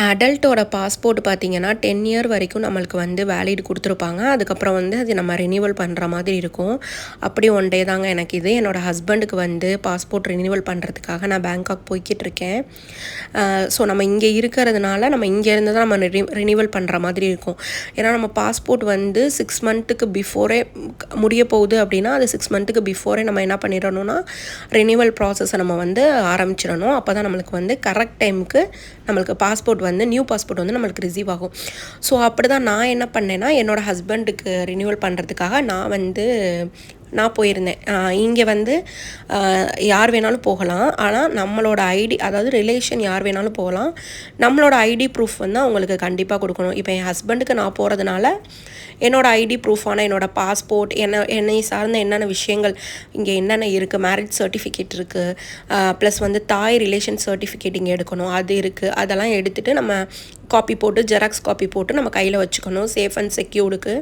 அடல்ட்டோட passport பார்த்தீங்கன்னா 10 year வரைக்கும் நம்மளுக்கு வந்து வேலிட் கொடுத்துருப்பாங்க. அதுக்கப்புறம் வந்து அது நம்ம ரினியூவல் பண்ணுற மாதிரி இருக்கும். அப்படி ஒன் டே தாங்க எனக்கு இது. என்னோடய ஹஸ்பண்டுக்கு வந்து பாஸ்போர்ட் ரினியூவல் பண்ணுறதுக்காக நான் பேங்காக் போய்கிட்டு இருக்கேன். ஸோ நம்ம இங்கே இருக்கிறதுனால நம்ம இங்கேருந்து தான் நம்ம ரினியூவல் பண்ணுற மாதிரி இருக்கும். ஏன்னா நம்ம பாஸ்போர்ட் வந்து 6 மந்த்துக்கு பிஃபோரே முடிய போகுது அப்படின்னா அது 6 மந்த்துக்கு பிஃபோரே நம்ம என்ன பண்ணிடணும்னா ரினியூவல் ப்ராசஸை நம்ம வந்து ஆரம்பிச்சிடணும். அப்போ தான் நம்மளுக்கு வந்து கரெக்ட் டைமுக்கு நம்மளுக்கு பாஸ்போர்ட் வந்து நியூ பாஸ்போர்ட் வந்து நம்மளுக்கு ரிசீவ் ஆகும். ஸோ அப்படி தான் நான் என்ன பண்ணேன்னா என்னோடய ஹஸ்பண்டுக்கு ரினியூவல் பண்ணுறதுக்காக நான் போயிருந்தேன். இங்கே வந்து யார் வேணாலும் போகலாம். ஆனால் நம்மளோட ஐடி, அதாவது ரிலேஷன் யார் வேணாலும் போகலாம். நம்மளோட ஐடி ப்ரூஃப் வந்து அவங்களுக்கு கண்டிப்பாக கொடுக்கணும். இப்போ என் ஹஸ்பண்டுக்கு நான் போகிறதுனால என்னோடய ஐடி ப்ரூஃபான என்னோடய பாஸ்போர்ட், என்னை சார்ந்த என்னென்ன விஷயங்கள் இங்கே என்னென்ன இருக்குது, மேரேஜ் சர்டிஃபிகேட் இருக்குது, ப்ளஸ் வந்து தாய் ரிலேஷன் சர்டிஃபிகேட் இங்கே எடுக்கணும், அது இருக்குது. அதெல்லாம் எடுத்துகிட்டு நம்ம காப்பி போட்டு, ஜெராக்ஸ் காப்பி போட்டு நம்ம கையில் வச்சுக்கணும். சேஃப் அண்ட் செக்யூர்டுக்கு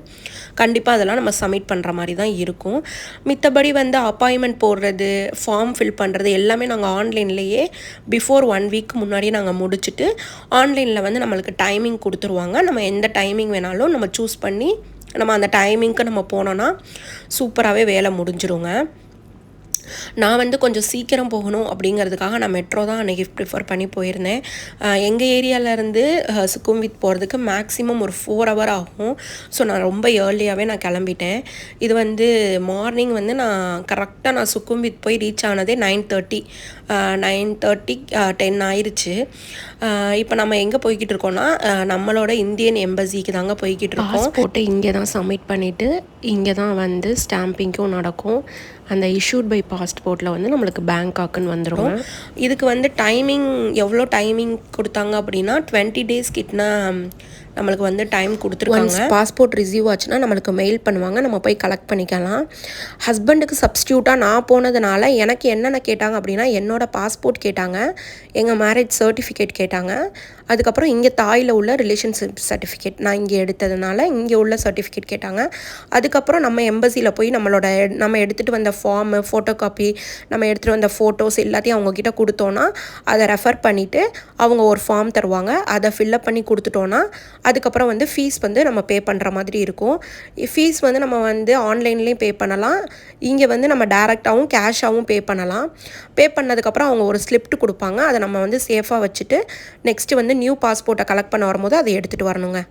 கண்டிப்பாக அதெல்லாம் நம்ம சப்மிட் பண்ணுற மாதிரி தான் இருக்கும். மித்தபடி வந்து அப்பாயின்மெண்ட் போடுறது, ஃபார்ம் ஃபில் பண்ணுறது எல்லாமே நாங்கள் ஆன்லைன்லேயே பிஃபோர் 1 வீக் முன்னாடியே நாங்கள் முடிச்சுட்டு ஆன்லைனில் வந்து நம்மளுக்கு டைமிங் கொடுத்துருவாங்க. நம்ம எந்த டைமிங் வேணாலும் நம்ம சூஸ் பண்ணி நம்ம அந்த டைமிங்க்கு நம்ம போனோன்னா சூப்பராகவே வேலை முடிஞ்சிருங்க. நான் வந்து கொஞ்சம் சீக்கிரம் போகணும் அப்படிங்கிறதுக்காக நான் மெட்ரோ தான் அன்றைக்கி ப்ரிஃபர் பண்ணி போயிருந்தேன். எங்கள் ஏரியாவிலேருந்து சுக்கும்வித் போகிறதுக்கு மேக்ஸிமம் ஒரு 4 ஹவர் ஆகும். ஸோ நான் ரொம்ப ஏர்லியாகவே நான் கிளம்பிட்டேன். இது வந்து மார்னிங் வந்து நான் சுக்கும்வித் போய் ரீச் ஆனதே 9:30 10 ஆயிடுச்சு. இப்போ நம்ம எங்கே போய்கிட்டு இருக்கோம்னா நம்மளோட இந்தியன் எம்பசிக்கு தாங்க போய்கிட்டு இருக்கோம். போட்டு இங்கே தான் சப்மிட் பண்ணிவிட்டு இங்கே தான் வந்து ஸ்டாம்பிங்கும் நடக்கும். அந்த இஷ்யூட் பை பாஸ்போர்ட்டில் வந்து நம்மளுக்கு பேங்காக்குன்னு வந்துடும். இதுக்கு வந்து எவ்வளோ டைமிங் கொடுத்தாங்க அப்படின்னா 20 days கிட்ட நம்மளுக்கு வந்து டைம் கொடுத்துருக்காங்க. பாஸ்போர்ட் ரிசீவ் ஆச்சுன்னா நம்மளுக்கு மெயில் பண்ணுவாங்க, நம்ம போய் கலெக்ட் பண்ணிக்கலாம். ஹஸ்பண்டுக்கு சப்ஸ்டியூட்டாக நான் போனதுனால எனக்கு என்னென்ன கேட்டாங்க அப்படின்னா என்னோடய பாஸ்போர்ட் கேட்டாங்க, எங்கள் மேரேஜ் சர்டிஃபிகேட் கேட்டாங்க, அதுக்கப்புறம் இங்கே தாயில் உள்ள ரிலேஷன்ஷிப் சர்டிஃபிகேட் நான் இங்கே எடுத்ததுனால இங்கே உள்ள சர்டிஃபிகேட் கேட்டாங்க. அதுக்கப்புறம் நம்ம எம்பசியில் போய் நம்ம எடுத்துகிட்டு வந்த ஃபார்மு, ஃபோட்டோ காப்பி, நம்ம எடுத்துகிட்டு வந்த ஃபோட்டோஸ் எல்லாத்தையும் அவங்கக்கிட்ட கொடுத்தோன்னா அதை ரெஃபர் பண்ணிவிட்டு அவங்க ஒரு ஃபார்ம் தருவாங்க. அதை ஃபில்லப் பண்ணி கொடுத்துட்டோன்னா அதுக்கப்புறம் வந்து ஃபீஸ் வந்து நம்ம பே பண்ணுற மாதிரி இருக்கும். ஃபீஸ் வந்து நம்ம வந்து ஆன்லைன்லேயும் பே பண்ணலாம். இங்கே வந்து நம்ம டேரெக்டாகவும் கேஷாகவும் பே பண்ணலாம். பே பண்ணதுக்கப்புறம் அவங்க ஒரு ஸ்லிப்ட் கொடுப்பாங்க. அதை நம்ம வந்து சேஃபாக வச்சுட்டு நெக்ஸ்ட்டு வந்து நியூ பாஸ்போர்ட்டை கலெக்ட் பண்ண வரும்போது அதை எடுத்துகிட்டு வரணுங்க.